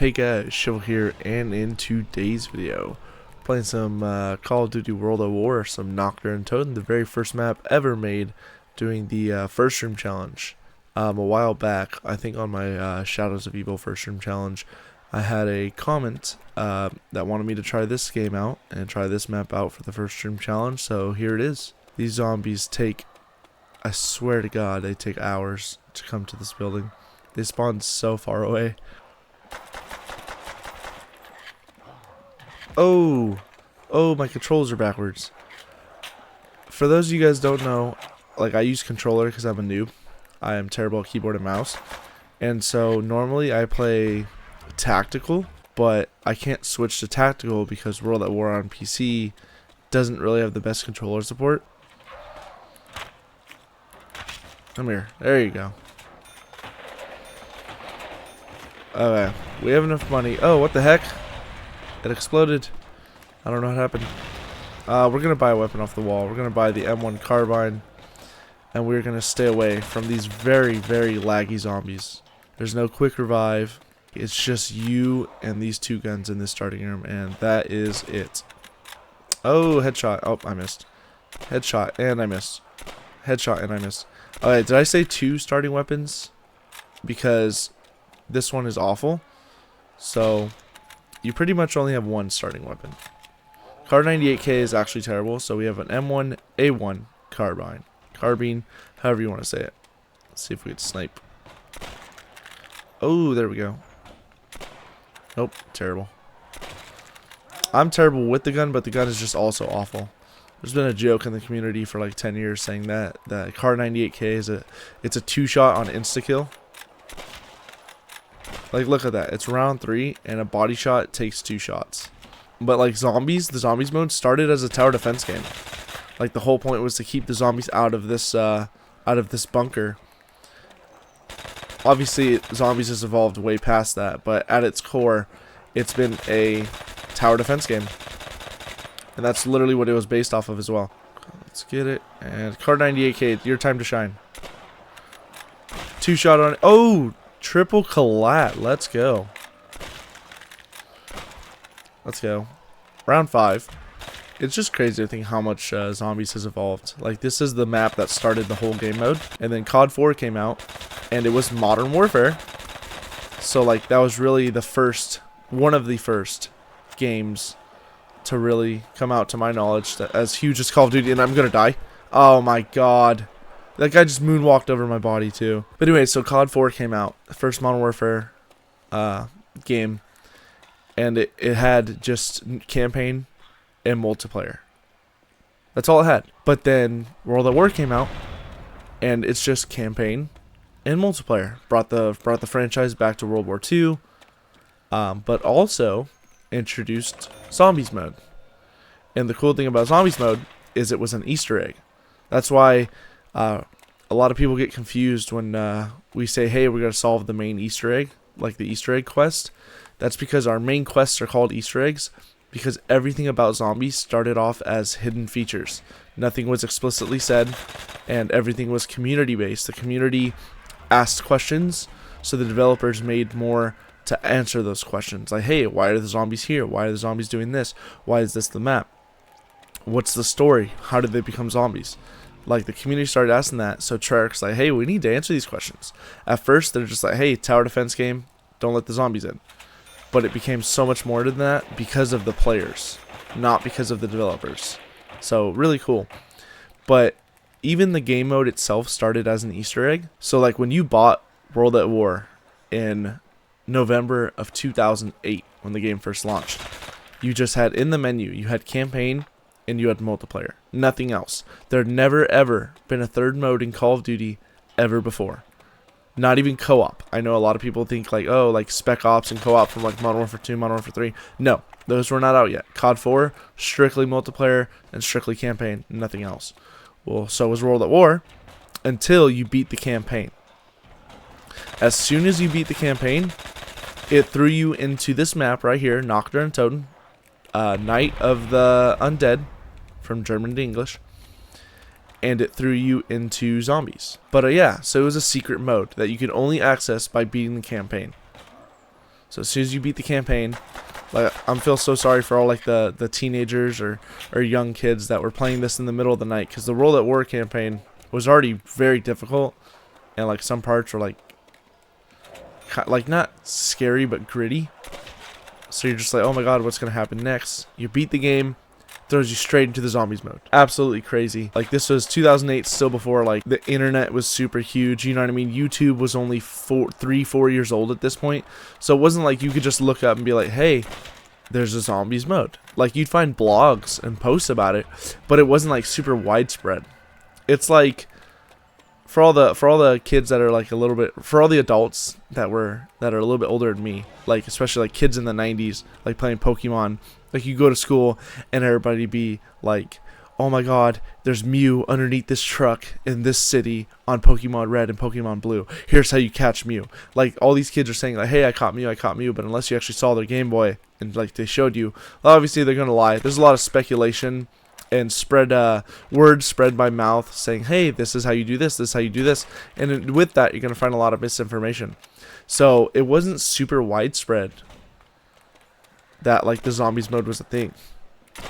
Hey guys, Shivel here, and in today's video, playing some Call of Duty World at War, some Nacht Der Untoten, the very first map ever made, doing the first room challenge. A while back, I think on my Shadows of Evil first room challenge, I had a comment that wanted me to try this game out and try this map out for the first room challenge, so here it is. These zombies take, I swear to God, they take hours to come to this building. They spawn so far away. Oh, my controls are backwards. For those of you guys don't know, like, I use controller because I'm a noob. I am terrible at keyboard and mouse. And so normally I play tactical, but I can't switch to tactical because World at War on PC doesn't really have the best controller support. Come here. There you go. Okay, we have enough money. Oh, what the heck? It exploded. I don't know what happened. We're going to buy a weapon off the wall. We're going to buy the M1 carbine. And we're going to stay away from these very, very laggy zombies. There's no quick revive. It's just you and these two guns in this starting room. And that is it. Oh, headshot. Oh, I missed. Headshot and I missed. Headshot and I missed. Alright, did I say two starting weapons? Because this one is awful. So you pretty much only have one starting weapon. Car 98K is actually terrible, so we have an M1 A1 carbine, however you want to say it. Let's see if we can snipe. Oh, there we go. Nope, terrible. I'm terrible with the gun, but the gun is just also awful. There's been a joke in the community for like 10 years saying that Car 98K is it's a two-shot on insta-kill. Like, look at that. It's round 3, and a body shot takes 2 shots. But like zombies, the zombies mode started as a tower defense game. Like, the whole point was to keep the zombies out of this bunker. Obviously, zombies has evolved way past that, but at its core, it's been a tower defense game. And that's literally what it was based off of as well. Let's get it. And Car 98K, your time to shine. 2-shot on it. Oh! Triple collat. Let's go. Let's go. Round 5. It's just crazy to think how much zombies has evolved. Like, this is the map that started the whole game mode. And then COD 4 came out. And it was Modern Warfare. So, like, that was really the first, one of the first games to really come out, to my knowledge, that as huge as Call of Duty. And I'm gonna die. Oh my god. That guy just moonwalked over my body too. But anyway, so COD 4 came out, the first Modern Warfare game, and it had just campaign and multiplayer. That's all it had. But then World at War came out, and it's just campaign and multiplayer. Brought the franchise back to World War II, but also introduced Zombies mode. And the cool thing about Zombies mode is it was an Easter egg. That's why a lot of people get confused when we say, hey, we're going to solve the main Easter egg, like the Easter egg quest. That's because our main quests are called Easter eggs, because everything about zombies started off as hidden features. Nothing was explicitly said, and everything was community-based. The community asked questions, so the developers made more to answer those questions. Like, hey, why are the zombies here? Why are the zombies doing this? Why is this the map? What's the story? How did they become zombies? Like, the community started asking that, so Treyarch's like, hey, we need to answer these questions. At first, they're just like, hey, tower defense game, don't let the zombies in. But it became so much more than that because of the players, not because of the developers. So, really cool. But even the game mode itself started as an Easter egg. So, like, when you bought World at War in November of 2008, when the game first launched, you just had, in the menu, you had campaign, and you had multiplayer. Nothing else. There had never, ever been a third mode in Call of Duty ever before. Not even co-op. I know a lot of people think, like, oh, like Spec Ops and co-op from, like, Modern Warfare 2, Modern Warfare 3. No, those were not out yet. COD 4, strictly multiplayer and strictly campaign. Nothing else. Well, so was World at War until you beat the campaign. As soon as you beat the campaign, it threw you into this map right here, Nacht Der Untoten, Night of the Undead, from German to English, and it threw you into zombies. But yeah, so it was a secret mode that you could only access by beating the campaign. So as soon as you beat the campaign, like I feel so sorry for all like the teenagers or young kids that were playing this in the middle of the night, because the World at War campaign was already very difficult, and like some parts were like not scary but gritty. So you're just like, oh my god, what's gonna happen next? You beat the game, throws you straight into the zombies mode. Absolutely crazy. Like this was 2008, still before like the internet was super huge. You know what I mean? YouTube was only 4 years old at this point, so it wasn't like you could just look up and be like, hey, there's a zombies mode. Like you'd find blogs and posts about it, but it wasn't like super widespread. It's like for all the kids that are like a little bit, for all the adults that are a little bit older than me, like especially like kids in the 90s, like playing Pokemon. Like you go to school and everybody be like, oh my god, there's Mew underneath this truck in this city on Pokemon Red and Pokemon Blue. Here's how you catch Mew. Like all these kids are saying like, hey, I caught Mew, but unless you actually saw their Game Boy and like they showed you, well, obviously they're gonna lie. There's a lot of speculation and word spread by mouth saying, hey, this is how you do this, this is how you do this, and with that you're gonna find a lot of misinformation. So it wasn't super widespread that like the zombies mode was a thing.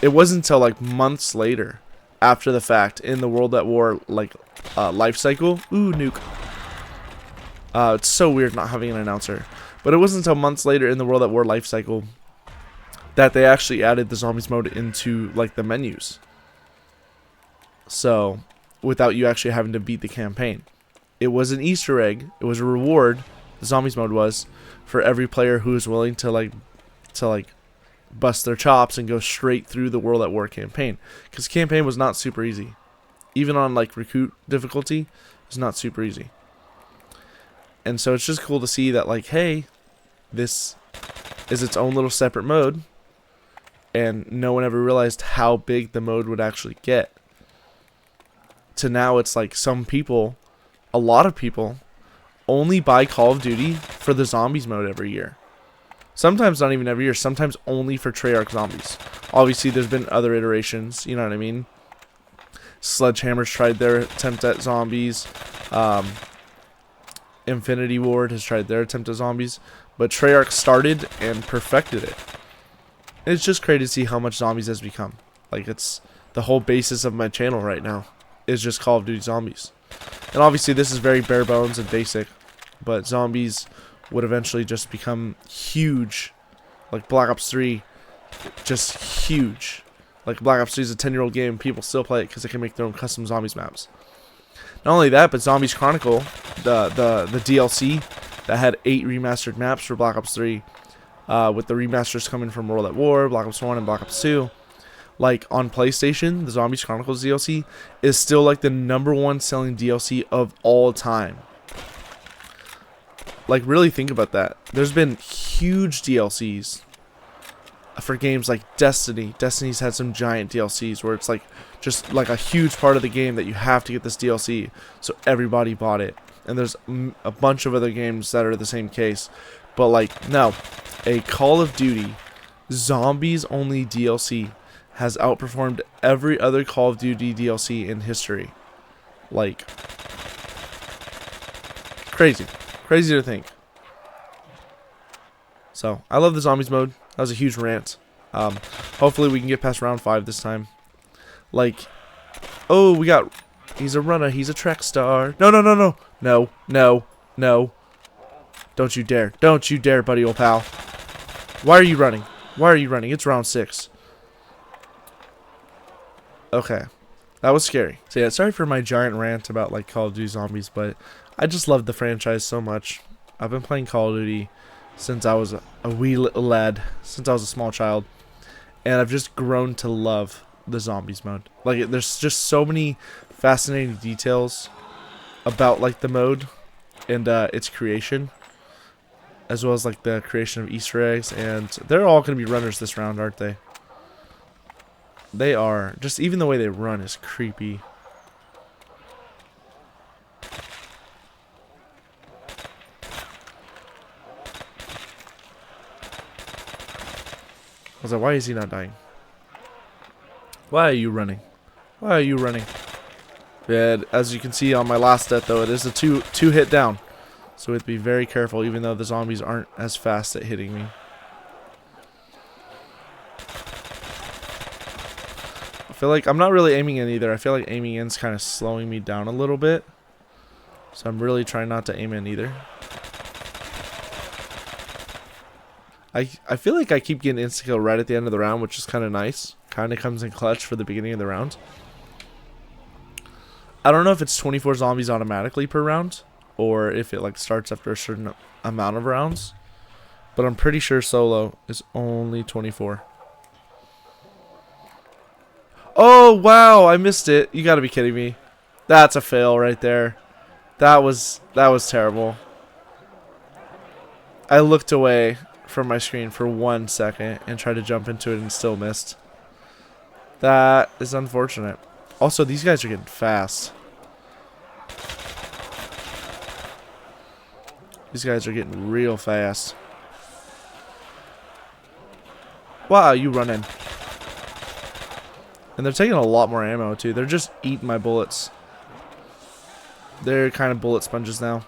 It wasn't until like months later, after the fact, in the World at War like life cycle. Ooh, nuke. It's so weird not having an announcer. But it wasn't until months later in the World at War life cycle that they actually added the zombies mode into like the menus. So without you actually having to beat the campaign, it was an Easter egg. It was a reward. The zombies mode was for every player who is willing to like bust their chops and go straight through the World at War campaign, because campaign was not super easy. Even on like recruit difficulty, it's not super easy. And so it's just cool to see that like, hey, this is its own little separate mode, and no one ever realized how big the mode would actually get. To now it's like some people, a lot of people, only buy Call of Duty for the zombies mode every year. Sometimes not even every year, sometimes only for Treyarch zombies. Obviously there's been other iterations, you know what I mean? Sledgehammer's tried their attempt at zombies. Infinity Ward has tried their attempt at zombies. But Treyarch started and perfected it. And it's just crazy to see how much zombies has become. Like, it's the whole basis of my channel right now is just Call of Duty Zombies. And obviously this is very bare bones and basic, but zombies would eventually just become huge. Like Black Ops 3, just huge. Like Black Ops 3 is a 10-year-old game, people still play it because they can make their own custom zombies maps. Not only that, but Zombies Chronicle, the DLC that had 8 remastered maps for Black Ops 3, with the remasters coming from World at War, Black Ops 1, and Black Ops 2. Like on PlayStation, the Zombies Chronicles DLC is still like the #1 selling DLC of all time. Like really think about that. There's been huge DLCs for games like Destiny. Destiny's had some giant DLCs where it's like just like a huge part of the game that you have to get this DLC, so everybody bought it. And there's a bunch of other games that are the same case. But like, no, a Call of Duty Zombies only DLC has outperformed every other Call of Duty DLC in history. Like, crazy to think. So I love the zombies mode. That was a huge rant. Hopefully we can get past round 5 this time. Like, oh, he's a runner, he's a track star. No. Don't you dare, buddy old pal. Why are you running? It's round 6. Okay, that was scary. So yeah, sorry for my giant rant about like Call of Duty Zombies, but I just love the franchise so much. I've been playing Call of Duty since I was a wee little lad, since I was a small child, and I've just grown to love the zombies mode. Like, there's just so many fascinating details about like the mode and its creation, as well as like the creation of Easter eggs, and they're all going to be runners this round, aren't they? They are. Just even the way they run is creepy. I was like, why is he not dying? Why are you running? Yeah, as you can see on my last death though, it is a two hit down. So we have to be very careful, even though the zombies aren't as fast at hitting me. I feel like I'm not really aiming in either. I feel like aiming in is kind of slowing me down a little bit. So I'm really trying not to aim in either. I feel like I keep getting insta-kill right at the end of the round, which is kind of nice. Kind of comes in clutch for the beginning of the round. I don't know if it's 24 zombies automatically per round, or if it like starts after a certain amount of rounds. But I'm pretty sure solo is only 24. Oh, wow, I missed it. You gotta be kidding me. That's a fail right there. That was terrible. I looked away from my screen for 1 second and tried to jump into it and still missed. That is unfortunate. Also, these guys are getting fast. These guys are getting real fast. Wow, you running. And they're taking a lot more ammo too. They're just eating my bullets. They're kind of bullet sponges now.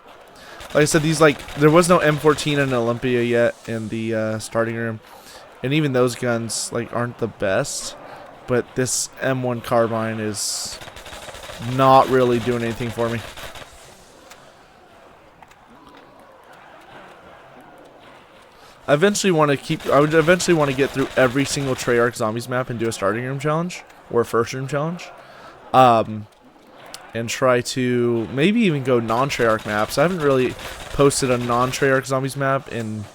Like I said, these there was no M14 in Olympia yet in the starting room, and even those guns aren't the best. But this M1 carbine is not really doing anything for me. I would eventually want to get through every single Treyarch Zombies map and do a starting room challenge or a first room challenge. And try to maybe even go non-Treyarch maps. I haven't really posted a non-Treyarch Zombies map in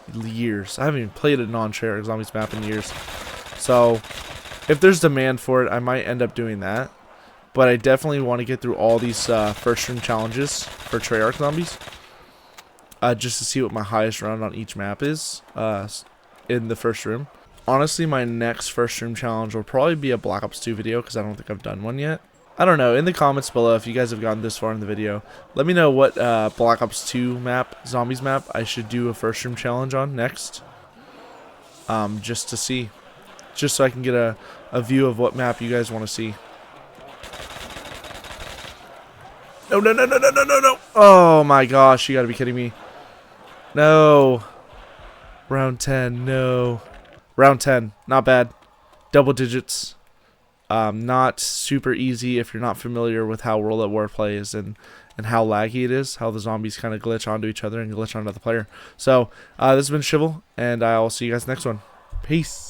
years. I haven't even played a non-Treyarch Zombies map in years. So if there's demand for it, I might end up doing that. But I definitely want to get through all these first room challenges for Treyarch Zombies. Just to see what my highest round on each map is in the first room. Honestly, my next first room challenge will probably be a Black Ops 2 video because I don't think I've done one yet. I don't know. In the comments below, if you guys have gotten this far in the video, let me know what Black Ops 2 map, Zombies map, I should do a first room challenge on next. Just to see. Just so I can get a view of what map you guys want to see. No, no, no, no, no, no, no, no. Oh my gosh, you gotta be kidding me. No. Round 10, no. Round 10, not bad. Double digits. Not super easy if you're not familiar with how World at War plays and how laggy it is, how the zombies kind of glitch onto each other and glitch onto the player. So, this has been Shivel, and I'll see you guys next one. Peace.